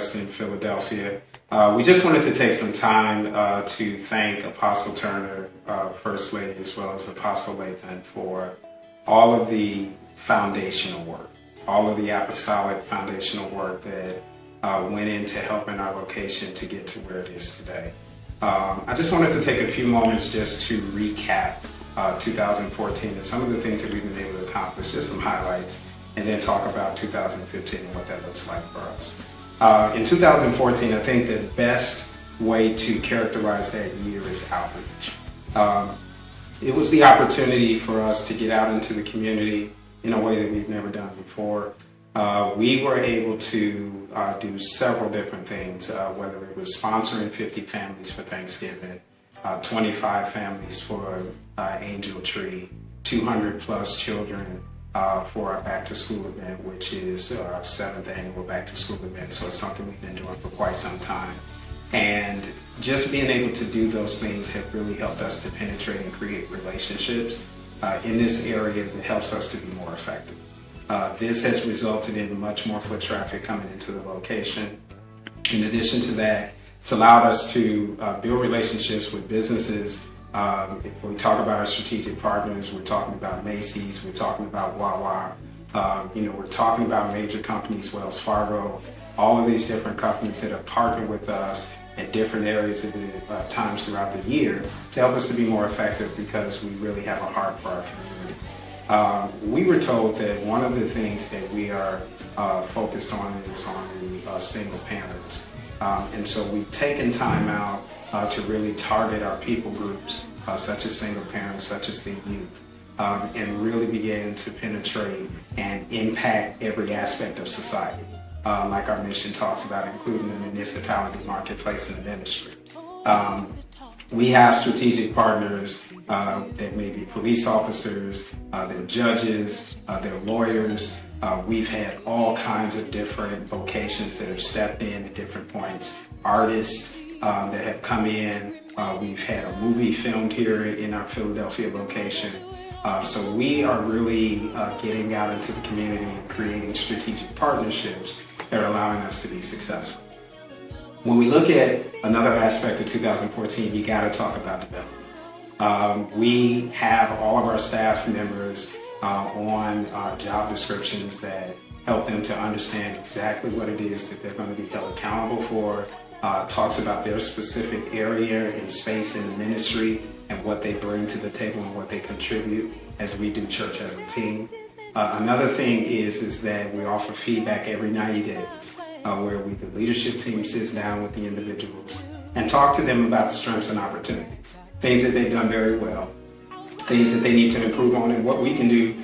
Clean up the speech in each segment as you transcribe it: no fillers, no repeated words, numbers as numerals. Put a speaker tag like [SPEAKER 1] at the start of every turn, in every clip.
[SPEAKER 1] us in Philadelphia. We just wanted to take some time to thank Apostle Turner, First Lady, as well as Apostle Lathan for all of the foundational work, all of the apostolic foundational work that went into helping our location to get to where it is today. I just wanted to take a few moments just to recap 2014 and some of the things that we've been able to accomplish, just some highlights, and then talk about 2015 and what that looks like for us. In 2014, I think the best way to characterize that year is outreach. It was the opportunity for us to get out into the community in a way that we've never done before. We were able to do several different things, whether it was sponsoring 50 families for Thanksgiving, 25 families for Angel Tree, 200 plus children for our back to school event, which is our 7th annual back to school event. So it's something we've been doing for quite some time. And just being able to do those things have really helped us to penetrate and create relationships in this area that helps us to be more effective. This has resulted in much more foot traffic coming into the location. In addition to that, it's allowed us to build relationships with businesses. If we talk about our strategic partners, we're talking about Macy's, we're talking about Wawa, we're talking about major companies, Wells Fargo, all of these different companies that have partnered with us at different areas at times throughout the year to help us to be more effective because we really have a heart for our community. We were told that one of the things that we are focused on is on the single parents. And so we've taken time out to really target our people groups, such as single parents, such as the youth, and really begin to penetrate and impact every aspect of society, like our mission talks about, including the municipality, marketplace, and the ministry. We have strategic partners that may be police officers, they're judges, they're lawyers. We've had all kinds of different vocations that have stepped in at different points, artists that have come in. We've had a movie filmed here in our Philadelphia location. So we are really getting out into the community and creating strategic partnerships that are allowing us to be successful. When we look at another aspect of 2014, you got to talk about development. We have all of our staff members on job descriptions that help them to understand exactly what it is that they're going to be held accountable for, talks about their specific area and space in the ministry and what they bring to the table and what they contribute as we do church as a team. Another thing is that we offer feedback every 90 days where the leadership team sits down with the individuals and talk to them about the strengths and opportunities, things that they've done very well, things that they need to improve on, and what we can do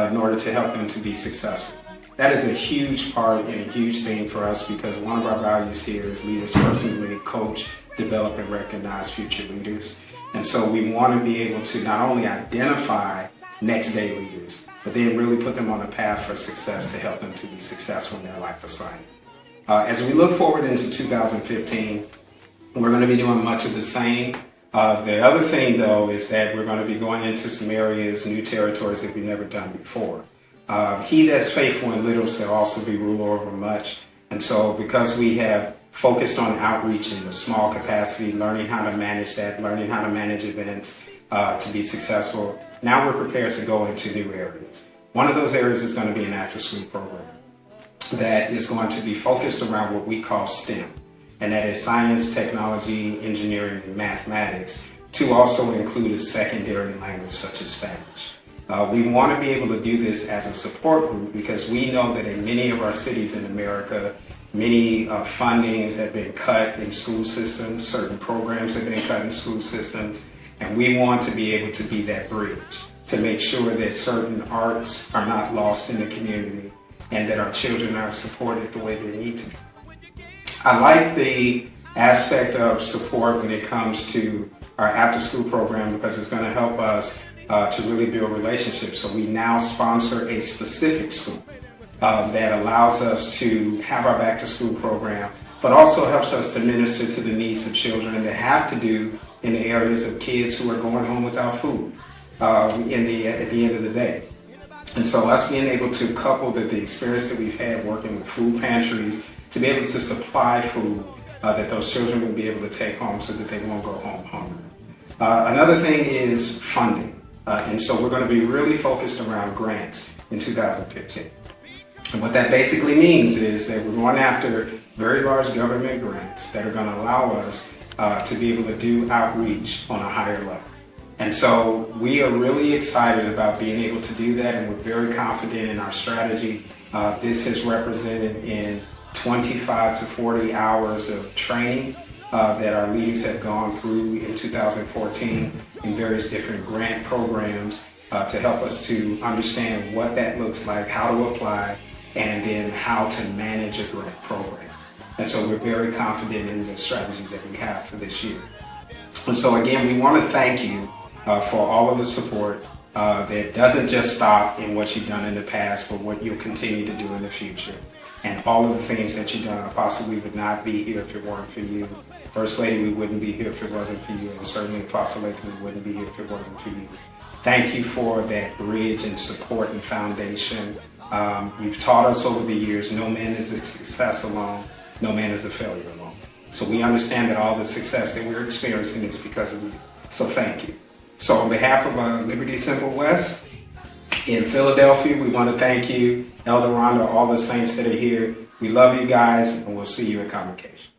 [SPEAKER 1] in order to help them to be successful. That is a huge part and a huge thing for us because one of our values here is leaders personally coach, develop, and recognize future leaders. And so we want to be able to not only identify next day leaders, but then really put them on a path for success to help them to be successful in their life assignment. As we look forward into 2015, we're going to be doing much of the same. The other thing, though, is that we're going to be going into some areas, new territories that we've never done before. He that's faithful in little shall also be ruler over much. And so because we have focused on outreach in a small capacity, learning how to manage that, learning how to manage events to be successful, now we're prepared to go into new areas. One of those areas is going to be an after-school program that is going to be focused around what we call STEM, and that is science, technology, engineering, and mathematics, to also include a secondary language such as Spanish. We want to be able to do this as a support group because we know that in many of our cities in America, many fundings have been cut in school systems, certain programs have been cut in school systems, and we want to be able to be that bridge to make sure that certain arts are not lost in the community and that our children are supported the way they need to be. I like the aspect of support when it comes to our after-school program because it's going to help us to really build relationships. So we now sponsor a specific school that allows us to have our back-to-school program, but also helps us to minister to the needs of children that have to do in the areas of kids who are going home without food at the end of the day. And so us being able to couple the experience that we've had working with food pantries to be able to supply food that those children will be able to take home so that they won't go home hungry. Another thing is funding. And so we're going to be really focused around grants in 2015. And what that basically means is that we're going after very large government grants that are going to allow us to be able to do outreach on a higher level. And so we are really excited about being able to do that, and we're very confident in our strategy. This is represented in 25 to 40 hours of training that our leaders have gone through in 2014 in various different grant programs to help us to understand what that looks like, how to apply, and then how to manage a grant program. And so we're very confident in the strategy that we have for this year. And so again, we want to thank you for all of the support that doesn't just stop in what you've done in the past, but what you'll continue to do in the future. And all of the things that you've done. Apostle, we would not be here if it weren't for you. First Lady, we wouldn't be here if it wasn't for you. And certainly Apostle Lathan, we wouldn't be here if it wasn't for you. Thank you for that bridge and support and foundation. You've taught us over the years, no man is a success alone, no man is a failure alone. So we understand that all the success that we're experiencing is because of you. So thank you. So on behalf of Liberty Temple West in Philadelphia, we want to thank you, Elder Rhonda, all the saints that are here. We love you guys, and we'll see you at Convocation.